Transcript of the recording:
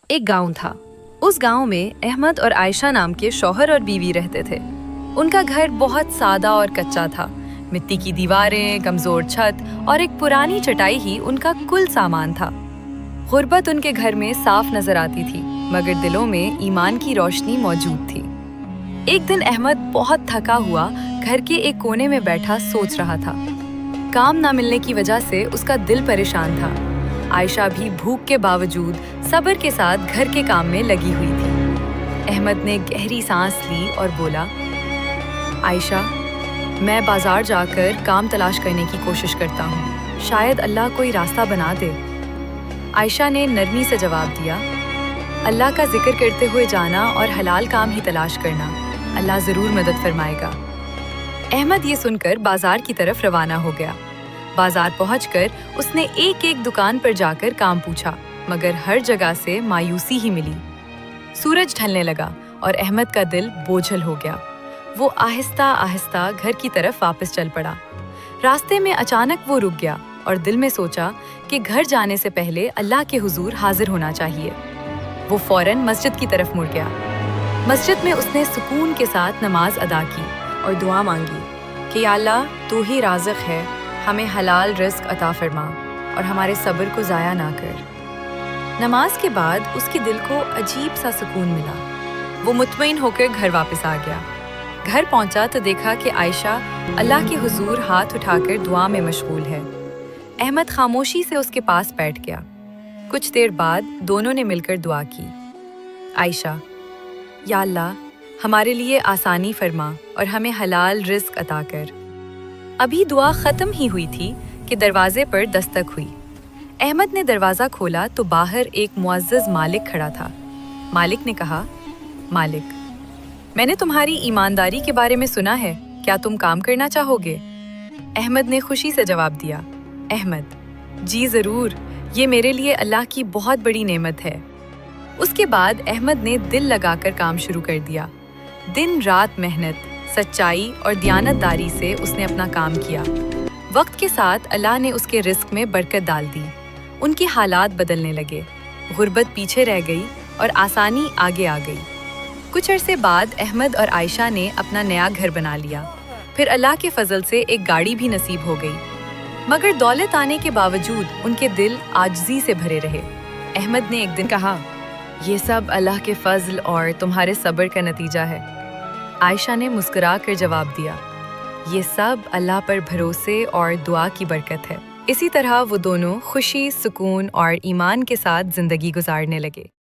ایک گاؤں تھا۔ اس گاؤں میں احمد اور عائشہ نام کے شوہر اور بیوی رہتے تھے۔ ان کا گھر بہت سادہ اور کچا تھا۔ مٹی کی دیواریں، کمزور چھت اور ایک پرانی چٹائی ہی ان کا کل سامان تھا۔ غربت ان کے گھر میں صاف نظر آتی تھی، مگر دلوں میں ایمان کی روشنی موجود تھی۔ ایک دن احمد بہت تھکا ہوا گھر کے ایک کونے میں بیٹھا سوچ رہا تھا۔ کام نہ ملنے کی وجہ سے اس کا دل پریشان تھا۔ عائشہ بھی بھوک کے باوجود صبر کے ساتھ گھر کے کام میں لگی ہوئی تھی۔ احمد نے گہری سانس لی اور بولا، عائشہ، میں بازار جا کر کام تلاش کرنے کی کوشش کرتا ہوں، شاید اللہ کوئی راستہ بنا دے۔ عائشہ نے نرمی سے جواب دیا، اللہ کا ذکر کرتے ہوئے جانا اور حلال کام ہی تلاش کرنا، اللہ ضرور مدد فرمائے گا۔ احمد یہ سن کر بازار کی طرف روانہ ہو گیا۔ بازار پہنچ کر اس نے ایک ایک دکان پر جا کر کام پوچھا، مگر ہر جگہ سے مایوسی ہی ملی۔ سورج ڈھلنے لگا اور احمد کا دل بوجھل ہو گیا۔ وہ آہستہ آہستہ گھر کی طرف واپس چل پڑا۔ راستے میں اچانک وہ رک گیا اور دل میں سوچا کہ گھر جانے سے پہلے اللہ کے حضور حاضر ہونا چاہیے۔ وہ فوراً مسجد کی طرف مڑ گیا۔ مسجد میں اس نے سکون کے ساتھ نماز ادا کی اور دعا مانگی کہ یا اللہ، تو ہی رازق ہے، ہمیں حلال رزق عطا فرما اور ہمارے صبر کو ضائع نہ کر۔ نماز کے بعد اس کے دل کو عجیب سا سکون ملا۔ وہ مطمئن ہو کر گھر واپس آ گیا۔ گھر پہنچا تو دیکھا کہ عائشہ اللہ کے حضور ہاتھ اٹھا کر دعا میں مشغول ہے۔ احمد خاموشی سے اس کے پاس بیٹھ گیا۔ کچھ دیر بعد دونوں نے مل کر دعا کی، عائشہ، یا اللہ، ہمارے لیے آسانی فرما اور ہمیں حلال رزق عطا کر۔ ابھی دعا ختم ہی ہوئی تھی کہ دروازے پر دستک ہوئی۔ احمد نے دروازہ کھولا تو باہر ایک معزز مالک کھڑا تھا۔ مالک نے کہا، مالک، میں نے تمہاری ایمانداری کے بارے میں سنا ہے، کیا تم کام کرنا چاہو گے؟ احمد نے خوشی سے جواب دیا، احمد، جی ضرور، یہ میرے لیے اللہ کی بہت بڑی نعمت ہے۔ اس کے بعد احمد نے دل لگا کر کام شروع کر دیا۔ دن رات محنت، سچائی اور دیانتداری سے اس نے اپنا کام کیا۔ وقت کے ساتھ اللہ نے اس کے رزق میں برکت ڈال دی۔ ان کے حالات بدلنے لگے، غربت پیچھے رہ گئی اور آسانی آگے آ گئی۔ کچھ عرصے بعد احمد اور عائشہ نے اپنا نیا گھر بنا لیا۔ پھر اللہ کے فضل سے ایک گاڑی بھی نصیب ہو گئی، مگر دولت آنے کے باوجود ان کے دل عاجزی سے بھرے رہے۔ احمد نے ایک دن کہا، یہ سب اللہ کے فضل اور تمہارے صبر کا نتیجہ ہے۔ عائشہ نے مسکرا کر جواب دیا، یہ سب اللہ پر بھروسے اور دعا کی برکت ہے۔ اسی طرح وہ دونوں خوشی، سکون اور ایمان کے ساتھ زندگی گزارنے لگے۔